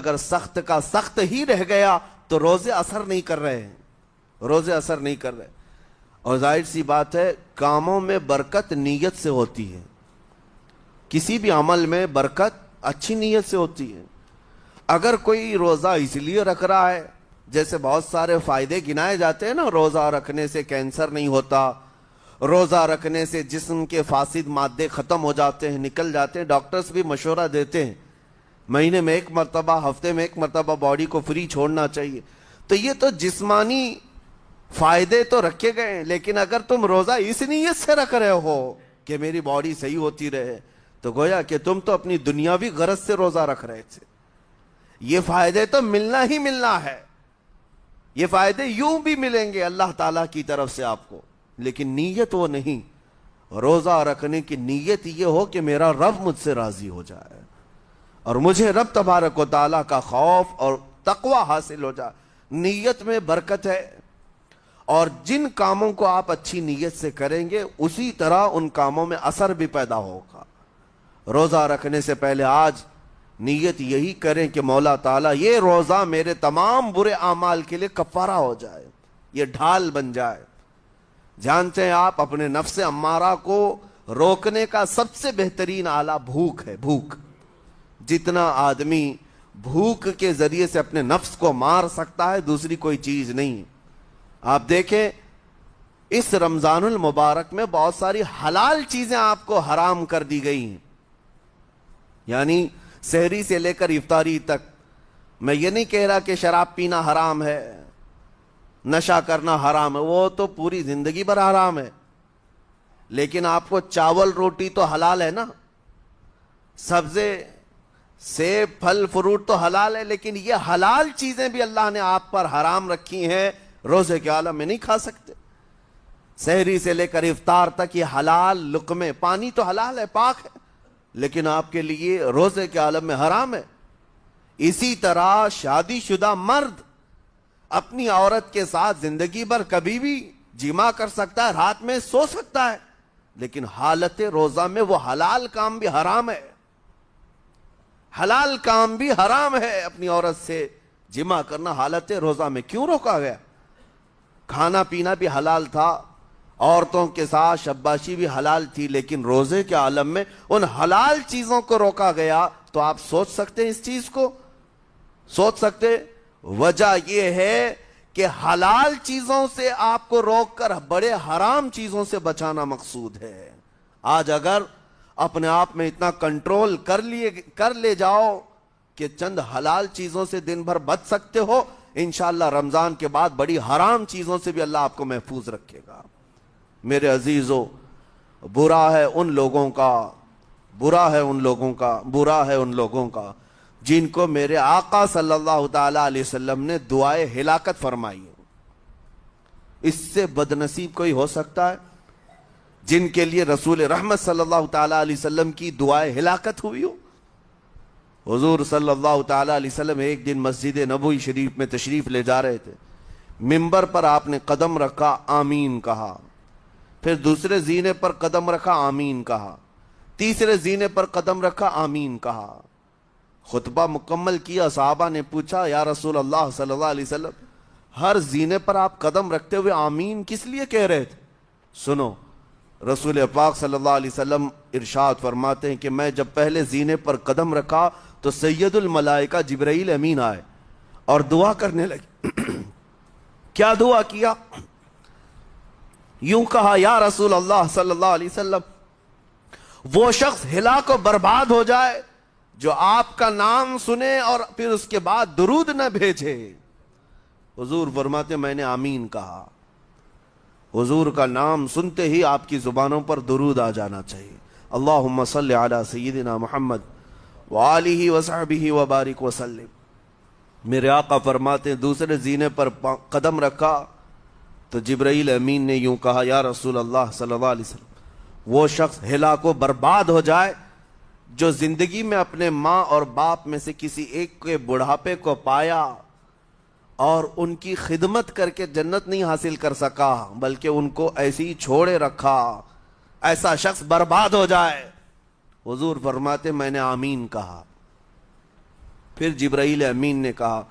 اگر سخت کا سخت ہی رہ گیا تو روزے اثر نہیں کر رہے ہیں، روزے اثر نہیں کر رہے۔ اور ظاہر سی بات ہے کاموں میں برکت نیت سے ہوتی ہے، کسی بھی عمل میں برکت اچھی نیت سے ہوتی ہے۔ اگر کوئی روزہ اس لیے رکھ رہا ہے، جیسے بہت سارے فائدے گنائے جاتے ہیں نا، روزہ رکھنے سے کینسر نہیں ہوتا، روزہ رکھنے سے جسم کے فاسد مادے ختم ہو جاتے ہیں، نکل جاتے ہیں، ڈاکٹرز بھی مشورہ دیتے ہیں مہینے میں ایک مرتبہ، ہفتے میں ایک مرتبہ باڈی کو فری چھوڑنا چاہیے۔ تو یہ تو جسمانی فائدے تو رکھے گئے ہیں، لیکن اگر تم روزہ اس نیت سے رکھ رہے ہو کہ میری باڈی صحیح ہوتی رہے، تو گویا کہ تم تو اپنی دنیاوی غرض سے روزہ رکھ رہے تھے۔ یہ فائدے تو ملنا ہی ملنا ہے، یہ فائدے یوں بھی ملیں گے اللہ تعالیٰ کی طرف سے آپ کو، لیکن نیت وہ نہیں۔ روزہ رکھنے کی نیت یہ ہو کہ میرا رب مجھ سے راضی ہو جائے اور مجھے رب تبارک و تعالیٰ کا خوف اور تقوی حاصل ہو جائے۔ نیت میں برکت ہے، اور جن کاموں کو آپ اچھی نیت سے کریں گے اسی طرح ان کاموں میں اثر بھی پیدا ہوگا۔ روزہ رکھنے سے پہلے آج نیت یہی کریں کہ مولا تعالیٰ یہ روزہ میرے تمام برے اعمال کے لیے کفارہ ہو جائے، یہ ڈھال بن جائے۔ جانتے ہیں آپ اپنے نفس امارہ کو روکنے کا سب سے بہترین آلہ بھوک ہے، بھوک۔ جتنا آدمی بھوک کے ذریعے سے اپنے نفس کو مار سکتا ہے دوسری کوئی چیز نہیں۔ آپ دیکھیں اس رمضان المبارک میں بہت ساری حلال چیزیں آپ کو حرام کر دی گئی ہیں، یعنی سحری سے لے کر افطاری تک۔ میں یہ نہیں کہہ رہا کہ شراب پینا حرام ہے، نشہ کرنا حرام ہے، وہ تو پوری زندگی بھر حرام ہے، لیکن آپ کو چاول روٹی تو حلال ہے نا، سبزے سیب پھل فروٹ تو حلال ہے، لیکن یہ حلال چیزیں بھی اللہ نے آپ پر حرام رکھی ہیں، روزے کے عالم میں نہیں کھا سکتے۔ سحری سے لے کر افطار تک یہ حلال لقمے، پانی تو حلال ہے، پاک ہے، لیکن آپ کے لیے روزے کے عالم میں حرام ہے۔ اسی طرح شادی شدہ مرد اپنی عورت کے ساتھ زندگی بھر کبھی بھی جمع کر سکتا ہے، رات میں سو سکتا ہے، لیکن حالت روزہ میں وہ حلال کام بھی حرام ہے، حلال کام بھی حرام ہے۔ اپنی عورت سے جمع کرنا حالت روزہ میں کیوں روکا گیا؟ کھانا پینا بھی حلال تھا، عورتوں کے ساتھ شباشی بھی حلال تھی، لیکن روزے کے عالم میں ان حلال چیزوں کو روکا گیا۔ تو آپ سوچ سکتے ہیں اس چیز کو، سوچ سکتے؟ وجہ یہ ہے کہ حلال چیزوں سے آپ کو روک کر بڑے حرام چیزوں سے بچانا مقصود ہے۔ آج اگر اپنے آپ میں اتنا کنٹرول کر لے جاؤ کہ چند حلال چیزوں سے دن بھر بچ سکتے ہو، انشاءاللہ رمضان کے بعد بڑی حرام چیزوں سے بھی اللہ آپ کو محفوظ رکھے گا۔ میرے عزیزو، برا ہے ان لوگوں کا جن کو میرے آقا صلی اللہ تعالی علیہ وسلم نے دعائے ہلاکت فرمائی ہے۔ اس سے بدنصیب کوئی ہو سکتا ہے جن کے لیے رسول رحمت صلی اللہ تعالی علیہ وسلم کی دعائے ہلاکت ہوئی ہو؟ حضور صلی اللہ تعالی علیہ وسلم ایک دن مسجد نبوی شریف میں تشریف لے جا رہے تھے، منبر پر آپ نے قدم رکھا، آمین کہا، پھر دوسرے زینے پر قدم رکھا، آمین کہا، تیسرے زینے پر قدم رکھا، آمین کہا۔ خطبہ مکمل کیا، صحابہ نے پوچھا یا رسول اللہ صلی اللہ علیہ وسلم ہر زینے پر آپ قدم رکھتے ہوئے آمین کس لیے کہہ رہے تھے؟ سنو، رسول پاک صلی اللہ علیہ وسلم ارشاد فرماتے ہیں کہ میں جب پہلے زینے پر قدم رکھا تو سید الملائکہ جبرائیل امین آئے اور دعا کرنے لگے۔ کیا دعا کیا؟ یوں کہا، یا رسول اللہ صلی اللہ علیہ وسلم وہ شخص ہلاک و برباد ہو جائے جو آپ کا نام سنے اور پھر اس کے بعد درود نہ بھیجے۔ حضور فرماتے میں نے آمین کہا۔ حضور کا نام سنتے ہی آپ کی زبانوں پر درود آ جانا چاہیے۔ اللہم صلی علی سیدنا محمد وآلہ وصحبہ وبارک وسلم۔ میرے آقا فرماتے ہیں دوسرے زینے پر قدم رکھا تو جبرائیل امین نے یوں کہا، یا رسول اللہ صلی اللہ علیہ وسلم وہ شخص ہلاک و برباد ہو جائے جو زندگی میں اپنے ماں اور باپ میں سے کسی ایک کے بڑھاپے کو پایا اور ان کی خدمت کر کے جنت نہیں حاصل کر سکا بلکہ ان کو ایسے ہی چھوڑے رکھا، ایسا شخص برباد ہو جائے۔ حضور فرماتے میں نے آمین کہا۔ پھر جبرائیل امین نے کہا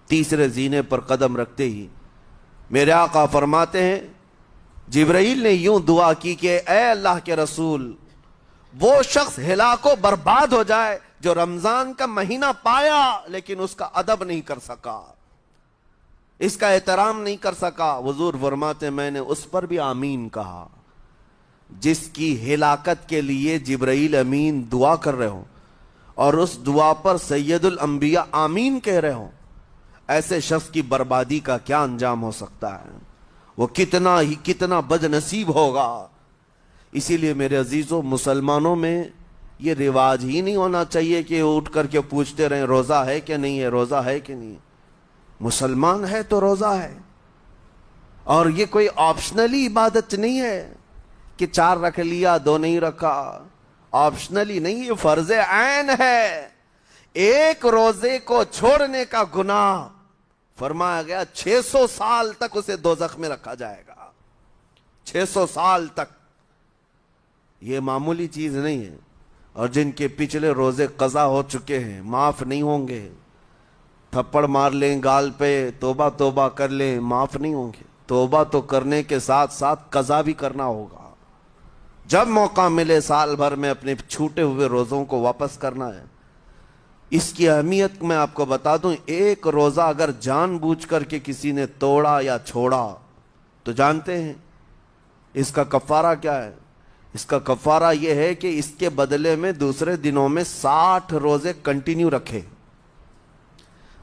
تیسرے زینے پر قدم رکھتے ہی میرے آقا فرماتے ہیں جبرائیل نے یوں دعا کی کہ اے اللہ کے رسول، وہ شخص ہلاک و برباد ہو جائے جو رمضان کا مہینہ پایا لیکن اس کا ادب نہیں کر سکا، اس کا احترام نہیں کر سکا۔ حضور فرماتے میں نے اس پر بھی آمین کہا۔ جس کی ہلاکت کے لیے جبرائیل امین دعا کر رہے ہوں اور اس دعا پر سید الانبیاء آمین کہہ رہے ہوں، ایسے شخص کی بربادی کا کیا انجام ہو سکتا ہے؟ وہ کتنا بد نصیب ہوگا۔ اسی لیے میرے عزیزوں، مسلمانوں میں یہ رواج ہی نہیں ہونا چاہیے کہ اٹھ کر کے پوچھتے رہیں روزہ ہے کہ نہیں ہے، روزہ ہے کہ نہیں ہے۔ مسلمان ہے تو روزہ ہے، اور یہ کوئی آپشنلی عبادت نہیں ہے کہ 4 رکھ لیا 2 نہیں رکھا، آپشنلی نہیں، یہ فرض عین ہے۔ ایک روزے کو چھوڑنے کا گناہ فرمایا گیا 600 سال تک اسے دوزخ میں رکھا جائے گا، 600 سال تک۔ یہ معمولی چیز نہیں ہے، اور جن کے پچھلے روزے قضا ہو چکے ہیں معاف نہیں ہوں گے۔ تھپڑ مار لیں گال پہ، توبہ توبہ کر لیں، معاف نہیں ہوں گے۔ توبہ تو کرنے کے ساتھ ساتھ قضا بھی کرنا ہوگا۔ جب موقع ملے سال بھر میں اپنے چھوٹے ہوئے روزوں کو واپس کرنا ہے۔ اس کی اہمیت میں آپ کو بتا دوں، ایک روزہ اگر جان بوجھ کر کے کسی نے توڑا یا چھوڑا تو جانتے ہیں اس کا کفارہ کیا ہے؟ اس کا کفارہ یہ ہے کہ اس کے بدلے میں دوسرے دنوں میں 60 روزے کنٹینیو رکھے۔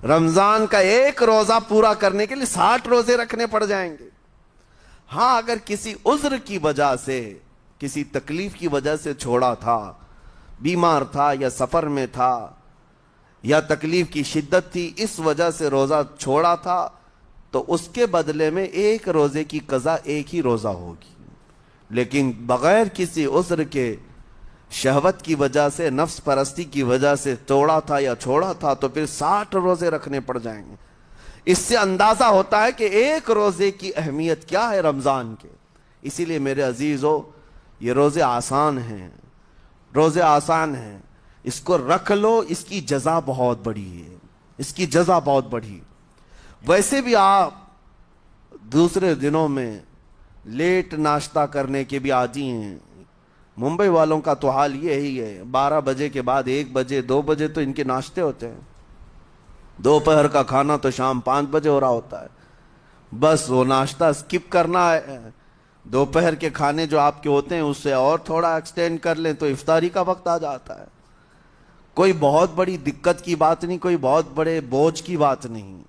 رمضان کا ایک روزہ پورا کرنے کے لیے 60 روزے رکھنے پڑ جائیں گے۔ ہاں، اگر کسی عذر کی وجہ سے، کسی تکلیف کی وجہ سے چھوڑا تھا، بیمار تھا یا سفر میں تھا یا تکلیف کی شدت تھی، اس وجہ سے روزہ چھوڑا تھا، تو اس کے بدلے میں ایک روزے کی قضا ایک ہی روزہ ہوگی۔ لیکن بغیر کسی عذر کے، شہوت کی وجہ سے، نفس پرستی کی وجہ سے توڑا تھا یا چھوڑا تھا تو پھر 60 روزے رکھنے پڑ جائیں گے۔ اس سے اندازہ ہوتا ہے کہ ایک روزے کی اہمیت کیا ہے رمضان کے۔ اسی لیے میرے عزیزو، یہ روزے آسان ہیں، روزے آسان ہیں، اس کو رکھ لو، اس کی جزا بہت بڑی ہے، اس کی جزا بہت بڑی۔ ویسے بھی آپ دوسرے دنوں میں لیٹ ناشتہ کرنے کے بھی عادی ہیں۔ ممبئی والوں کا تو حال یہ ہی ہے، 12 بجے کے بعد 1 بجے 2 بجے تو ان کے ناشتے ہوتے ہیں، دوپہر کا کھانا تو شام 5 بجے ہو رہا ہوتا ہے۔ بس وہ ناشتہ سکپ کرنا ہے، دوپہر کے کھانے جو آپ کے ہوتے ہیں اس سے اور تھوڑا ایکسٹینڈ کر لیں تو افطاری کا وقت آ جاتا ہے۔ کوئی بہت بڑی دقت کی بات نہیں، کوئی بہت بڑے بوجھ کی بات نہیں،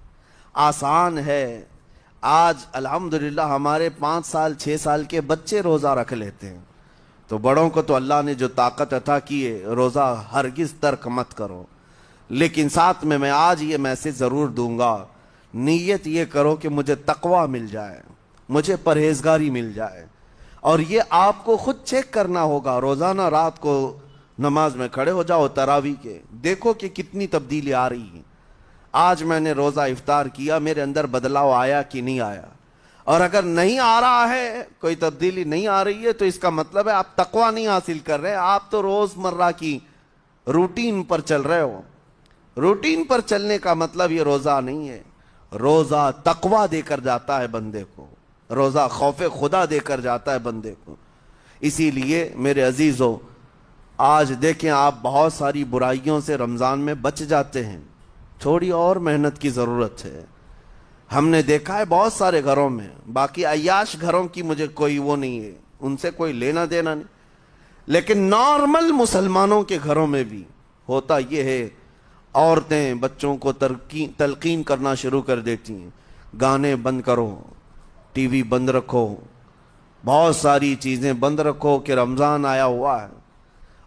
آسان ہے۔ آج الحمدللہ ہمارے 5 سال 6 سال کے بچے روزہ رکھ لیتے ہیں، تو بڑوں کو تو اللہ نے جو طاقت عطا کی ہے، روزہ ہرگز ترک مت کرو۔ لیکن ساتھ میں آج یہ میسج ضرور دوں گا، نیت یہ کرو کہ مجھے تقوی مل جائے، مجھے پرہیزگاری مل جائے، اور یہ آپ کو خود چیک کرنا ہوگا۔ روزانہ رات کو نماز میں کھڑے ہو جاؤ تراویح کے، دیکھو کہ کتنی تبدیلی آ رہی ہے۔ آج میں نے روزہ افطار کیا، میرے اندر بدلاؤ آیا کہ نہیں آیا؟ اور اگر نہیں آ رہا ہے، کوئی تبدیلی نہیں آ رہی ہے، تو اس کا مطلب ہے آپ تقوی نہیں حاصل کر رہے، آپ تو روز مرہ کی روٹین پر چل رہے ہو۔ روٹین پر چلنے کا مطلب یہ روزہ نہیں ہے۔ روزہ تقوی دے کر جاتا ہے بندے کو، روزہ خوف خدا دے کر جاتا ہے بندے کو۔ اسی لیے میرے عزیزو، آج دیکھیں آپ بہت ساری برائیوں سے رمضان میں بچ جاتے ہیں، تھوڑی اور محنت کی ضرورت ہے۔ ہم نے دیکھا ہے بہت سارے گھروں میں، باقی عیاش گھروں کی مجھے کوئی وہ نہیں ہے، ان سے کوئی لینا دینا نہیں، لیکن نارمل مسلمانوں کے گھروں میں بھی ہوتا یہ ہے، عورتیں بچوں کو تلقین کرنا شروع کر دیتی ہیں، گانے بند کرو، ٹی وی بند رکھو، بہت ساری چیزیں بند رکھو کہ رمضان آیا ہوا ہے۔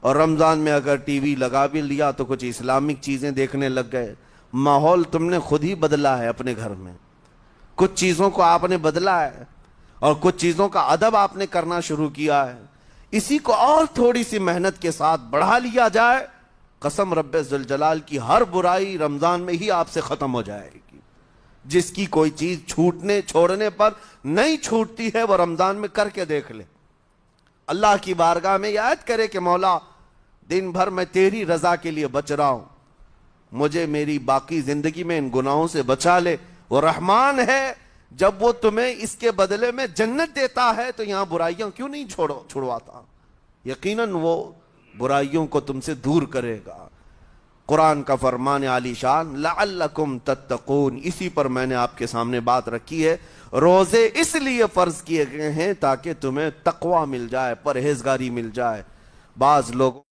اور رمضان میں اگر ٹی وی لگا بھی لیا تو کچھ اسلامک چیزیں دیکھنے لگ گئے۔ ماحول تم نے خود ہی بدلا ہے اپنے گھر میں، کچھ چیزوں کو آپ نے بدلا ہے، اور کچھ چیزوں کا ادب آپ نے کرنا شروع کیا ہے۔ اسی کو اور تھوڑی سی محنت کے ساتھ بڑھا لیا جائے، قسم رب ذوالجلال کی، ہر برائی رمضان میں ہی آپ سے ختم ہو جائے گی۔ جس کی کوئی چیز چھوڑنے پر نہیں چھوٹتی ہے، وہ رمضان میں کر کے دیکھ لے، اللہ کی بارگاہ میں یاد کرے کہ مولا دن بھر میں تیری رضا کے لیے بچ رہا ہوں، مجھے میری باقی زندگی میں ان گناہوں سے بچا لے۔ وہ رحمان ہے، جب وہ تمہیں اس کے بدلے میں جنت دیتا ہے تو یہاں برائیاں کیوں نہیں چھڑواتا؟ یقیناً وہ برائیوں کو تم سے دور کرے گا۔ قرآن کا فرمان عالی شان لعلکم تتقون، اسی پر میں نے آپ کے سامنے بات رکھی ہے۔ روزے اس لیے فرض کیے گئے ہیں تاکہ تمہیں تقوی مل جائے، پرہیزگاری مل جائے۔ بعض لوگوں